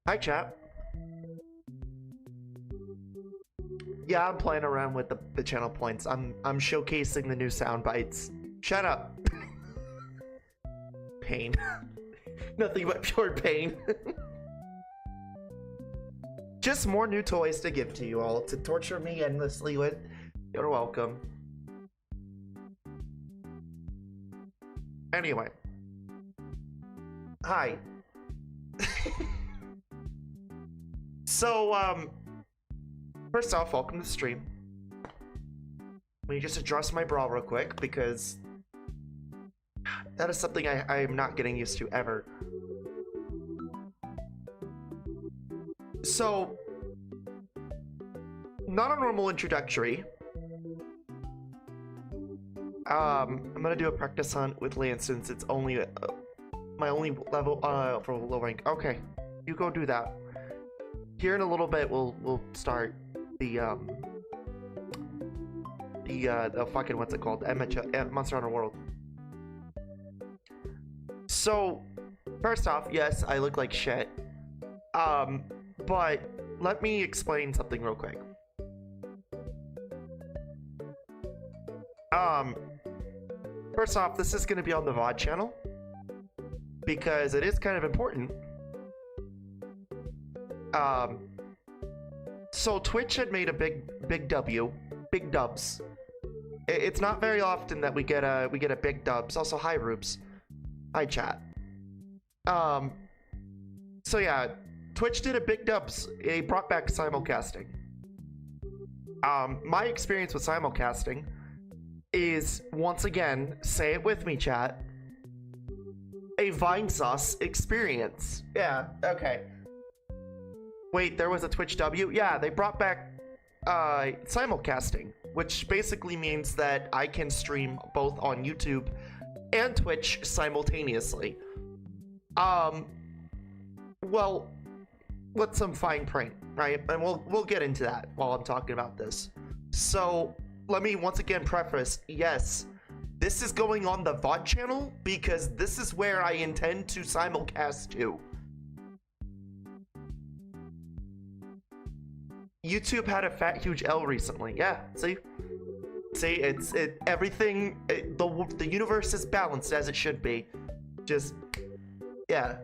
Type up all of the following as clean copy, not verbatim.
Hi, chat. Yeah, I'm playing around with the channel points. I'm showcasing the new sound bites. Shut up. Pain. Nothing but pure pain. Just more new toys to give to you all to torture me endlessly with. You're welcome. Anyway. Hi. So, first off, welcome to the stream. Let me just address my bra real quick, because that is something I am not getting used to ever. So, not a normal introductory. I'm gonna do a practice hunt with Lance since it's only my only level for low rank. Okay, you go do that. Here in a little bit, we'll start the fucking what's it called? Monster Hunter World. So, first off, yes, I look like shit. But let me explain something real quick. First off, this is gonna be on the VOD channel because it is kind of important. So Twitch had made a big dubs. It's not very often that we get a big dubs. Also, hi Rubes, hi chat. So yeah, Twitch did a big dubs. It brought back simulcasting. My experience with simulcasting is, once again, say it with me, chat, a Vine sauce experience. Yeah, okay. Wait, there was a Twitch W? Yeah, they brought back simulcasting, which basically means that I can stream both on YouTube and Twitch simultaneously. Well, with some fine print, right? And we'll get into that while I'm talking about this. So, let me once again preface, yes, this is going on the VOD channel because this is where I intend to simulcast to. YouTube had a fat huge L recently. Yeah, see, everything, the universe is balanced as it should be. Just, yeah.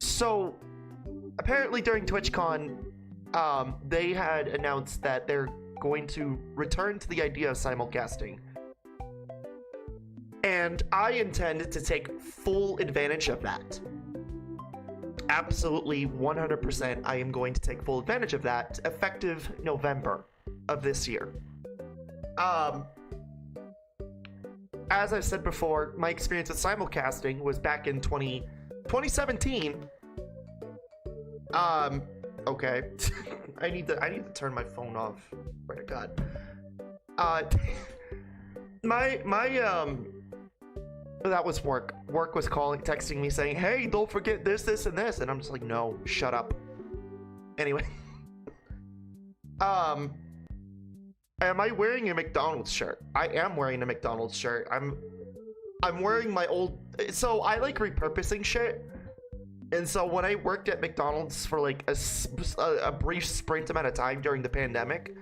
So, apparently during TwitchCon, they had announced that they're going to return to the idea of simulcasting. And I intend to take full advantage of that. Absolutely 100% I am going to take full advantage of that, effective November of this year. As I've said before, my experience with simulcasting was back in 2017. Okay. I need to turn my phone off. Swear to God. That was work. Work was texting me saying, hey, don't forget this, this, and this. And I'm just like, no, shut up. Anyway. Am I wearing a McDonald's shirt? I am wearing a McDonald's shirt. I'm wearing my old... So I like repurposing shit. And so when I worked at McDonald's for like a brief sprint amount of time during the pandemic,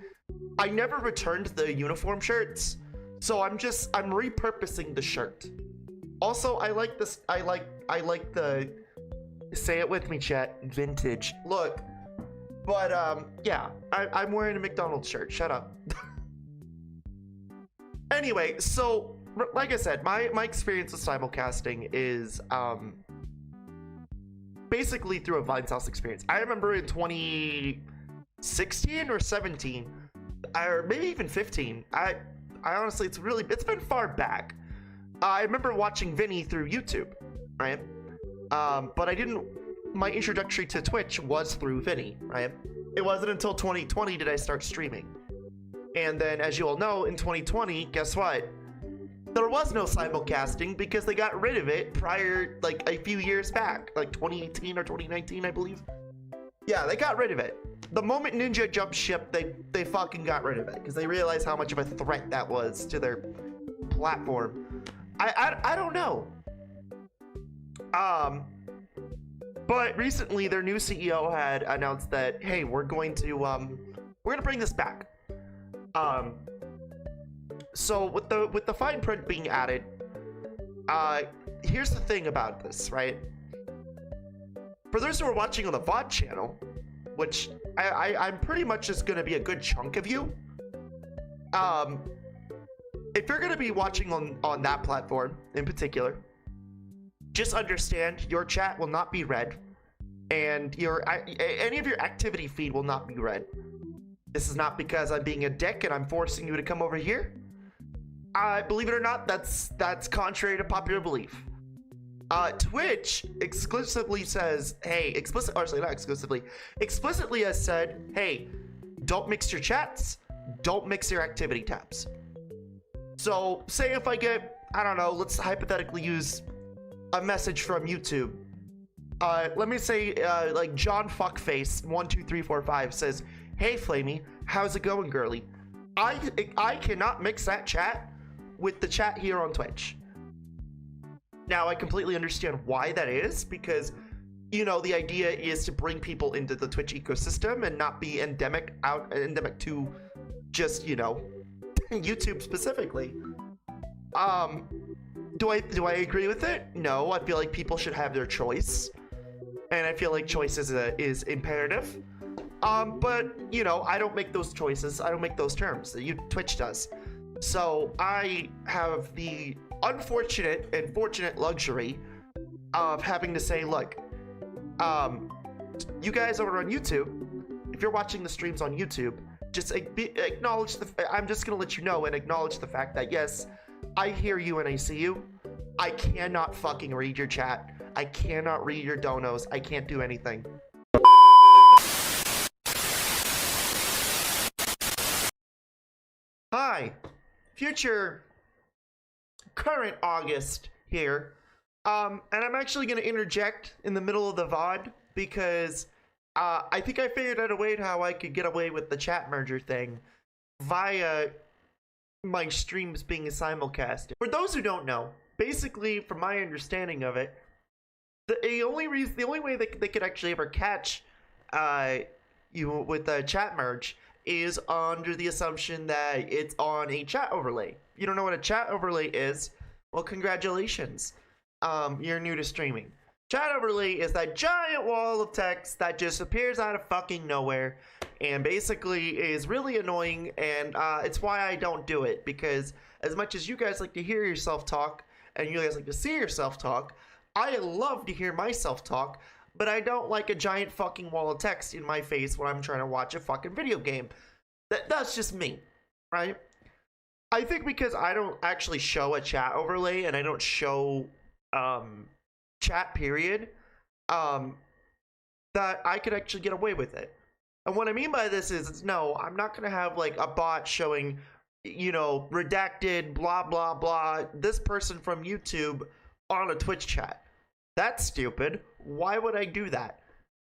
I never returned the uniform shirts. So I'm repurposing the shirt. Also, I like this. I like the, say it with me, chat, vintage look. But yeah, I'm wearing a McDonald's shirt. Shut up. Anyway, so like I said, my experience with simulcasting is basically through a Vine Sauce experience. I remember in 2016 or 17, or maybe even 15. I honestly, it's been far back. I remember watching Vinny through YouTube, right? But my introductory to Twitch was through Vinny, right? It wasn't until 2020 did I start streaming. And then, as you all know, in 2020, guess what? There was no simulcasting because they got rid of it prior, like a few years back, like 2018 or 2019, I believe. Yeah, they got rid of it. The moment Ninja jumped ship, they fucking got rid of it because they realized how much of a threat that was to their platform. I don't know. But recently, their new CEO had announced that, hey, we're gonna bring this back. So with the fine print being added, here's the thing about this, right? For those who are watching on the VOD channel, which I'm pretty much just gonna be a good chunk of you. If you're gonna be watching on that platform in particular, just understand your chat will not be read, and any of your activity feed will not be read. This is not because I'm being a dick and I'm forcing you to come over here. Believe it or not, that's contrary to popular belief. Twitch exclusively says, hey, explicitly has said, hey, don't mix your chats, don't mix your activity tabs. So say if I get, I don't know, let's hypothetically use a message from YouTube. Let me say, like John Fuckface 12345 says, hey Flamie, how's it going, girly? I cannot mix that chat with the chat here on Twitch. Now I completely understand why that is, because you know the idea is to bring people into the Twitch ecosystem and not be endemic to just, you know, YouTube specifically. Do I agree with it? No, I feel like people should have their choice, and I feel like choice is imperative. But you know, I don't make those choices. I don't make those terms. Twitch does. So I have the unfortunate and fortunate luxury of having to say, look, you guys over on YouTube, if you're watching the streams on YouTube, just acknowledge I'm just gonna let you know and acknowledge the fact that yes, I hear you and I see you. I cannot fucking read your chat. I cannot read your donos. I can't do anything. Hi, future current August here. And I'm actually gonna interject in the middle of the VOD because I think I figured out a way how I could get away with the chat merger thing via my streams being simulcasted. For those who don't know, basically, from my understanding of it, the only way they could actually ever catch you with the chat merge is under the assumption that it's on a chat overlay. You don't know what a chat overlay is? Well, congratulations. You're new to streaming. Chat overlay is that giant wall of text that just appears out of fucking nowhere and basically is really annoying, and it's why I don't do it, because as much as you guys like to hear yourself talk and you guys like to see yourself talk, I love to hear myself talk, but I don't like a giant fucking wall of text in my face when I'm trying to watch a fucking video game. That's just me, right? I think because I don't actually show a chat overlay and I don't show chat period, that I could actually get away with it. And what I mean by this is, no, I'm not gonna have like a bot showing, you know, redacted blah blah blah this person from YouTube on a Twitch chat. That's stupid. Why would I do that?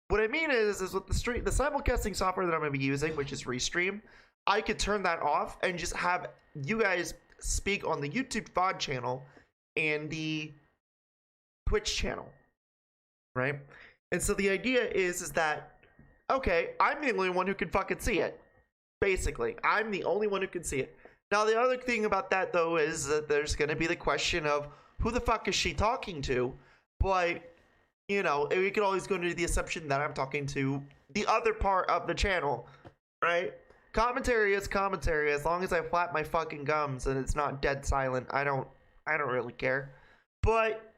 What I mean is with the simulcasting software that I'm gonna be using, which is Restream, I could turn that off and just have you guys speak on the YouTube VOD channel and the Twitch channel, right? And so the idea is that, okay, I'm the only one who can fucking see it. Basically, I'm the only one who can see it. Now, the other thing about that, though, is that there's going to be the question of who the fuck is she talking to? But, you know, we could always go into the assumption that I'm talking to the other part of the channel, right? Commentary is commentary. As long as I flap my fucking gums and it's not dead silent, I don't really care. But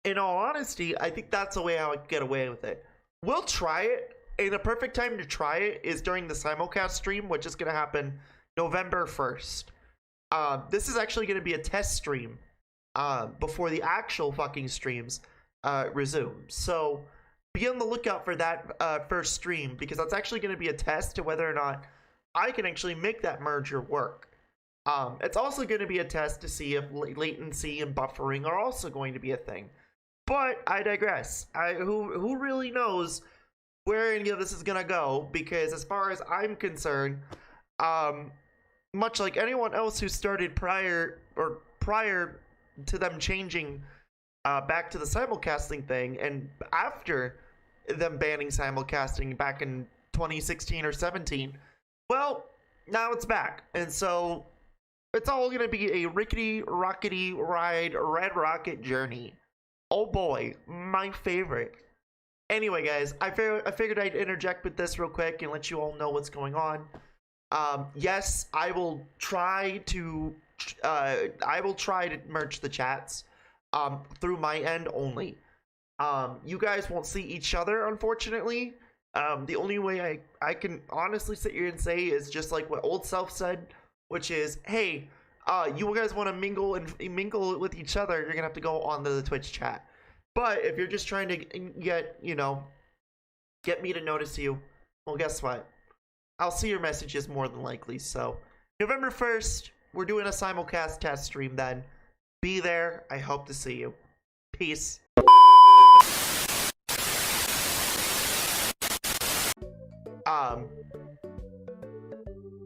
in all honesty, I think that's the way I would get away with it. We'll try it, and the perfect time to try it is during the simulcast stream, which is going to happen November 1st. This is actually going to be a test stream before the actual fucking streams resume. So be on the lookout for that first stream, because that's actually going to be a test to whether or not I can actually make that merger work. It's also going to be a test to see if latency and buffering are also going to be a thing. But I digress. Who really knows where any of this is gonna go? Because as far as I'm concerned, much like anyone else who started prior to them changing back to the simulcasting thing, and after them banning simulcasting back in 2016 or 17, well, now it's back, and so it's all gonna be a rickety rockety ride red rocket journey. Oh boy, my favorite. Anyway, guys, I figured I'd interject with this real quick and let you all know what's going on. Yes, I will try to merge the chats through my end only. You guys won't see each other, unfortunately. The only way I can honestly sit here and say is just like what Old Self said, which is, hey, you guys want to mingle with each other, you're gonna have to go on to the Twitch chat. But if you're just trying to get me to notice you, well, guess what? I'll see your messages more than likely. So November 1st, we're doing a simulcast test stream then. Be there. I hope to see you. Peace.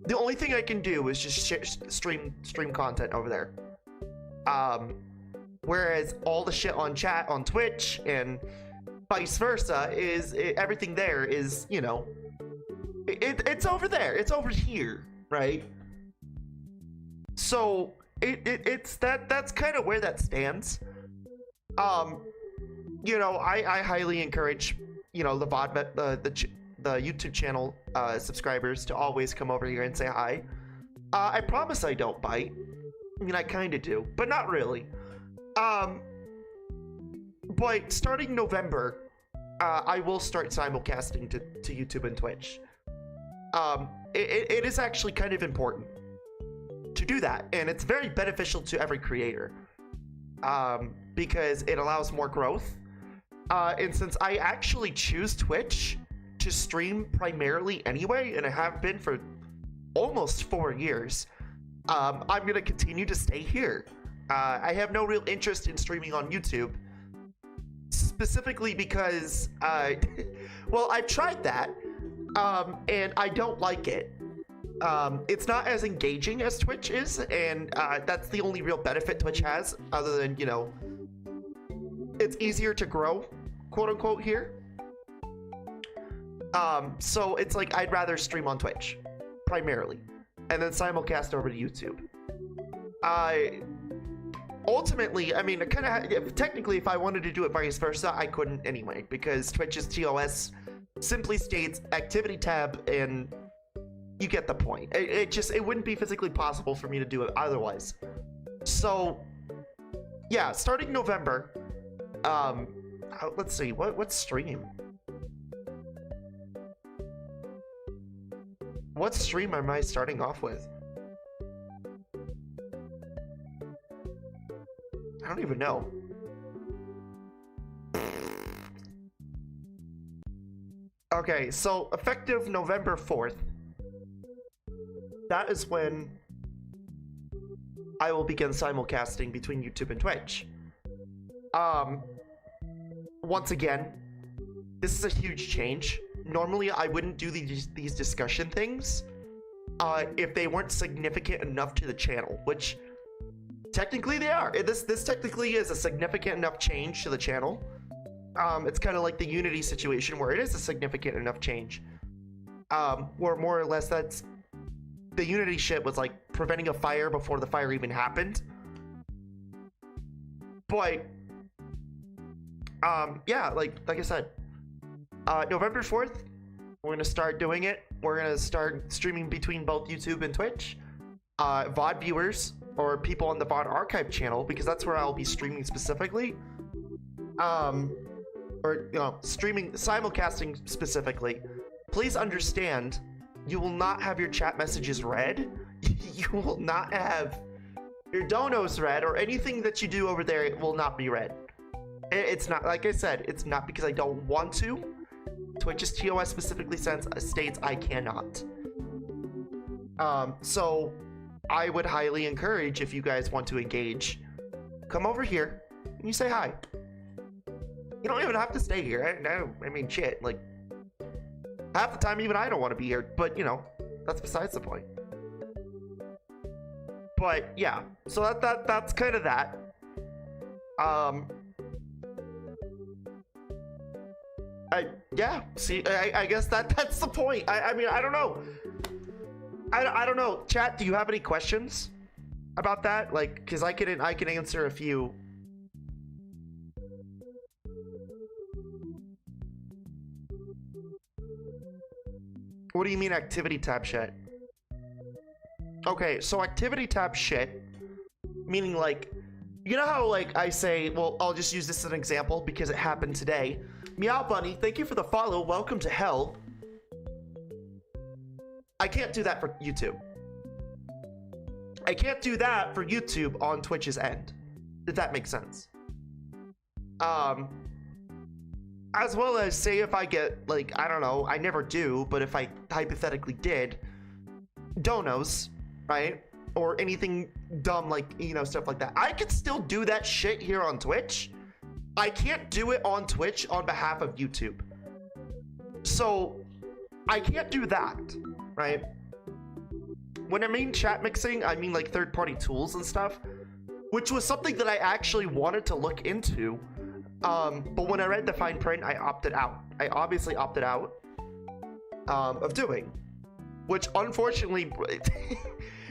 The only thing I can do is just stream content over there. Whereas all the shit on chat on Twitch and vice versa everything there is, it's over there. It's over here, right? So it's that's kind of where that stands. I highly encourage the VOD the YouTube channel subscribers to always come over here and say hi. I promise I don't bite. I mean, I kind of do, but not really. But starting November, I will start simulcasting to YouTube and Twitch. It is actually kind of important to do that, and it's very beneficial to every creator because it allows more growth. And since I actually choose Twitch to stream primarily anyway, and I have been for almost 4 years, I'm gonna continue to stay here. I have no real interest in streaming on YouTube, specifically because, well, I've tried that, and I don't like it. It's not as engaging as Twitch is, and that's the only real benefit Twitch has, other than, it's easier to grow, quote unquote, here. So it's like I'd rather stream on Twitch, primarily, and then simulcast over to YouTube. Ultimately, I mean, technically, if I wanted to do it vice versa, I couldn't anyway, because Twitch's TOS simply states activity tab, and you get the point. It wouldn't be physically possible for me to do it otherwise. So, yeah, starting November, let's see, what stream? What stream am I starting off with? I don't even know. Okay, so effective November 4th, that is when I will begin simulcasting between YouTube and Twitch. Once again, this is a huge change. Normally, I wouldn't do these discussion things if they weren't significant enough to the channel, which technically they are. This technically is a significant enough change to the channel. It's kind of like the Unity situation where it is a significant enough change. Where more or less that's the Unity shit was like preventing a fire before the fire even happened. But yeah, like I said, November 4th, we're gonna start doing it. We're gonna start streaming between both YouTube and Twitch. VOD viewers or people on the VOD archive channel, because that's where I'll be streaming specifically. Or streaming, simulcasting specifically. Please understand, you will not have your chat messages read. You will not have your donos read, or anything that you do over there, it will not be read. It's not, like I said, it's not because I don't want to. Twitch's TOS specifically states I cannot. So I would highly encourage, if you guys want to engage, come over here and you say hi. You don't even have to stay here. I mean, shit, like, half the time even I don't want to be here, but that's besides the point. But yeah, so that's kind of that. yeah. See, I guess that's the point. I mean, I don't know. I don't know. Chat, do you have any questions about that? Like, because I can answer a few. What do you mean activity tab shit? Okay, so activity tab shit, meaning like, you know how like I say, well, I'll just use this as an example because it happened today. Meow Bunny, thank you for the follow. Welcome to hell. I can't do that for YouTube. I can't do that for YouTube on Twitch's end, if that makes sense. As well as say if I get like, I don't know, I never do, but if I hypothetically did, donos, right? Or anything dumb like, you know, stuff like that. I could still do that shit here on Twitch. I can't do it on Twitch on behalf of YouTube. So I can't do that, right? When I mean chat mixing, I mean like third-party tools and stuff, which was something that I actually wanted to look into. But when I read the fine print, I opted out. I obviously opted out of doing, which unfortunately,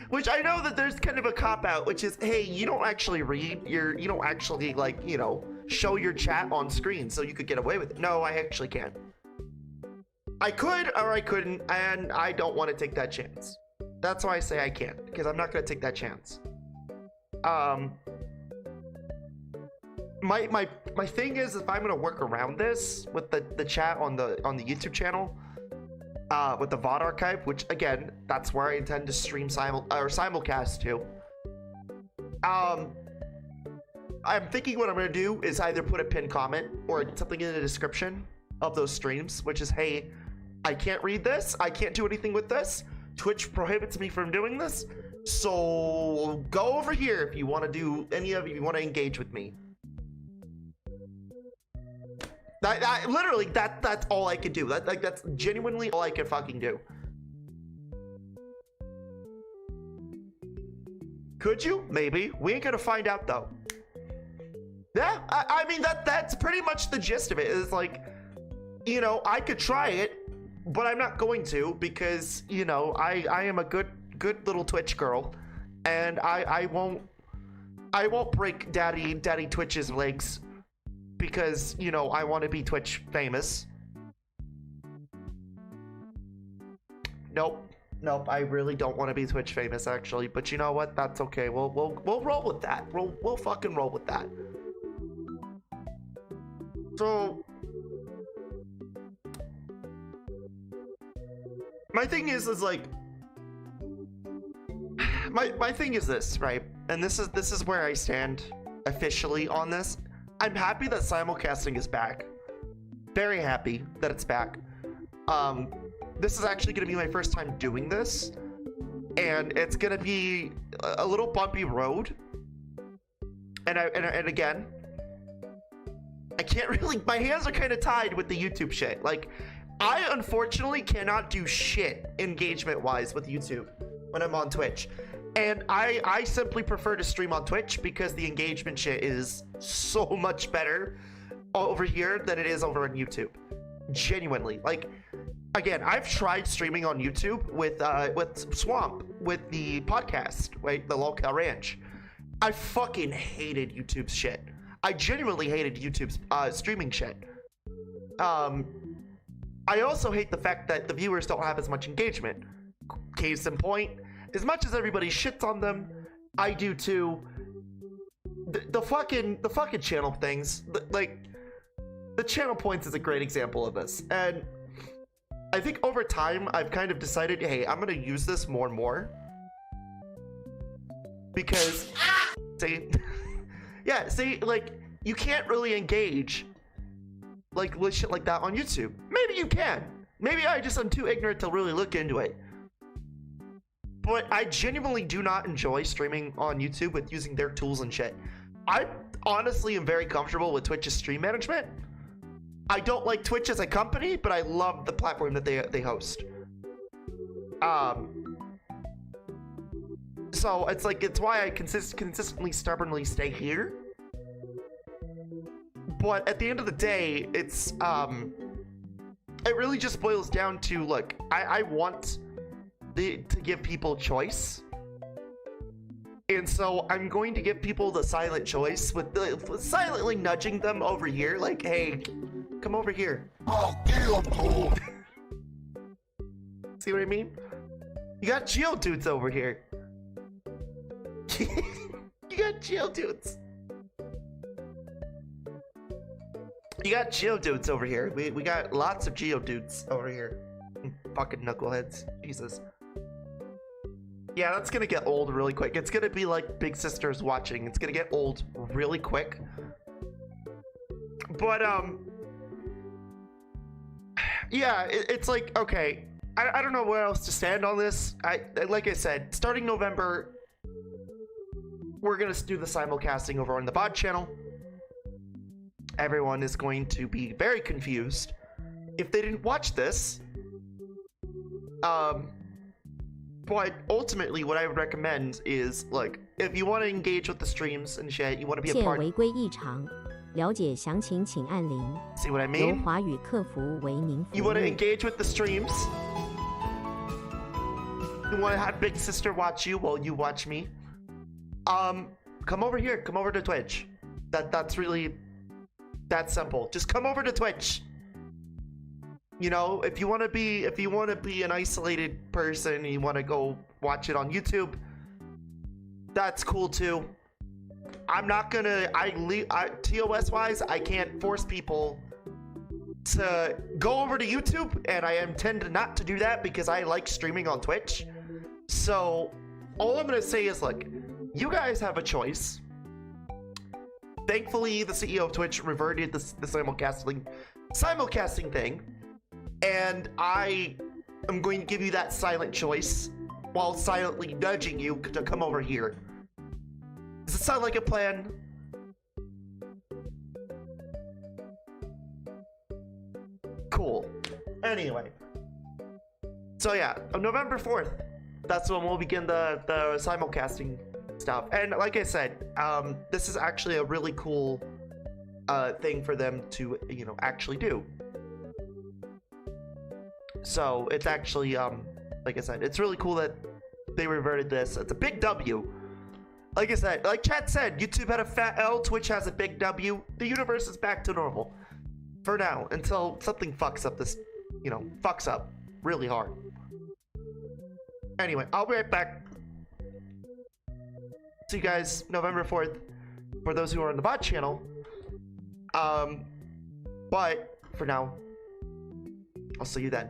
which I know that there's kind of a cop-out, which is, hey, you don't actually read, you don't actually like, you know, show your chat on screen, so you could get away with it. No, I actually can't. I could or I couldn't, and I don't want to take that chance. That's why I say I can't, because I'm not going to take that chance. My thing is, if I'm gonna work around this with the chat on the YouTube channel, with the VOD archive, which again, that's where I intend to stream simulcast to. I'm thinking what I'm gonna do is either put a pinned comment or something in the description of those streams, which is, hey, I can't read this, I can't do anything with this. Twitch prohibits me from doing this, so go over here if you want to do any of you want to engage with me. Literally, that's all I could do. That's genuinely all I can fucking do. Could you? Maybe. We ain't gonna find out though. Yeah, I mean that's pretty much the gist of it. Is like, you know, I could try it, but I'm not going to because, you know, I am a good little Twitch girl, and I won't break Daddy Twitch's legs. Because, you know, I want to be Twitch famous. Nope, I really don't want to be Twitch famous, actually. But you know what? That's okay. We'll roll with that. We'll fucking roll with that. So my thing is like my thing is this, right? And this is where I stand officially on this. I'm happy that simulcasting is back. Very happy that it's back. This is actually going to be my first time doing this, and it's going to be a little bumpy road. And again, I can't really. My hands are kind of tied with the YouTube shit. Like, I unfortunately cannot do shit engagement-wise with YouTube when I'm on Twitch. And I simply prefer to stream on Twitch because the engagement shit is so much better over here than it is over on YouTube. Genuinely. Like, again, I've tried streaming on YouTube with Swamp, with the podcast, right? The Local Ranch. I fucking hated YouTube's shit. I genuinely hated YouTube's streaming shit. I also hate the fact that the viewers don't have as much engagement. Case in point, as much as everybody shits on them, I do too. The fucking channel things, like the channel points is a great example of this. And I think over time I've kind of decided, hey, I'm gonna use this more and more because see, yeah, see, like you can't really engage like with shit like that on YouTube. Maybe you can. Maybe I'm too ignorant to really look into it. But I genuinely do not enjoy streaming on YouTube with using their tools and shit. I honestly am very comfortable with Twitch's stream management. I don't like Twitch as a company, but I love the platform that they host. So it's like, it's why I consistently, stubbornly stay here. But at the end of the day, it's it really just boils down to, look, I want to give people choice. And so I'm going to give people the silent choice with silently nudging them over here, like, hey, come over here. See what I mean? You got Geodudes over here. You got Geodudes. You got Geodudes over here. We got lots of Geodudes over here. Fucking knuckleheads. Jesus. Yeah, that's gonna get old really quick. It's gonna be like Big Sister's watching. It's gonna get old really quick. But, yeah, it's like, okay. I don't know where else to stand on this. Like I said, starting November, we're gonna do the simulcasting over on the VOD channel. Everyone is going to be very confused if they didn't watch this. But ultimately, what I would recommend is, like, if you want to engage with the streams and shit, you want to be a part. 违规异常，了解详情请按0。 See what I 由 mean? 华语客服为您服 You 务。 want to engage with the streams. You want to have Big Sister watch you while you watch me. Come over here. Come over to Twitch. That's really that simple. Just come over to Twitch. You know, if you want to be an isolated person and you want to go watch it on YouTube, that's cool too. I'm not gonna, TOS wise, I can't force people to go over to YouTube, and I intend not to do that because I like streaming on Twitch. So all I'm gonna say is, look, you guys have a choice. Thankfully, the CEO of Twitch reverted the simulcasting thing, and I am going to give you that silent choice while silently nudging you to come over here. Does it sound like a plan? Cool. Anyway. So yeah, on November 4th, that's when we'll begin the simulcasting stuff. And like I said, this is actually a really cool thing for them to, you know, actually do. So it's actually, like I said, it's really cool that they reverted this. It's a big W. Like I said, like chat said, YouTube had a fat L, Twitch has a big W. The universe is back to normal. For now, until something fucks up this, you know, fucks up really hard. Anyway, I'll be right back. See you guys November 4th, for those who are on the VOD channel. But for now, I'll see you then.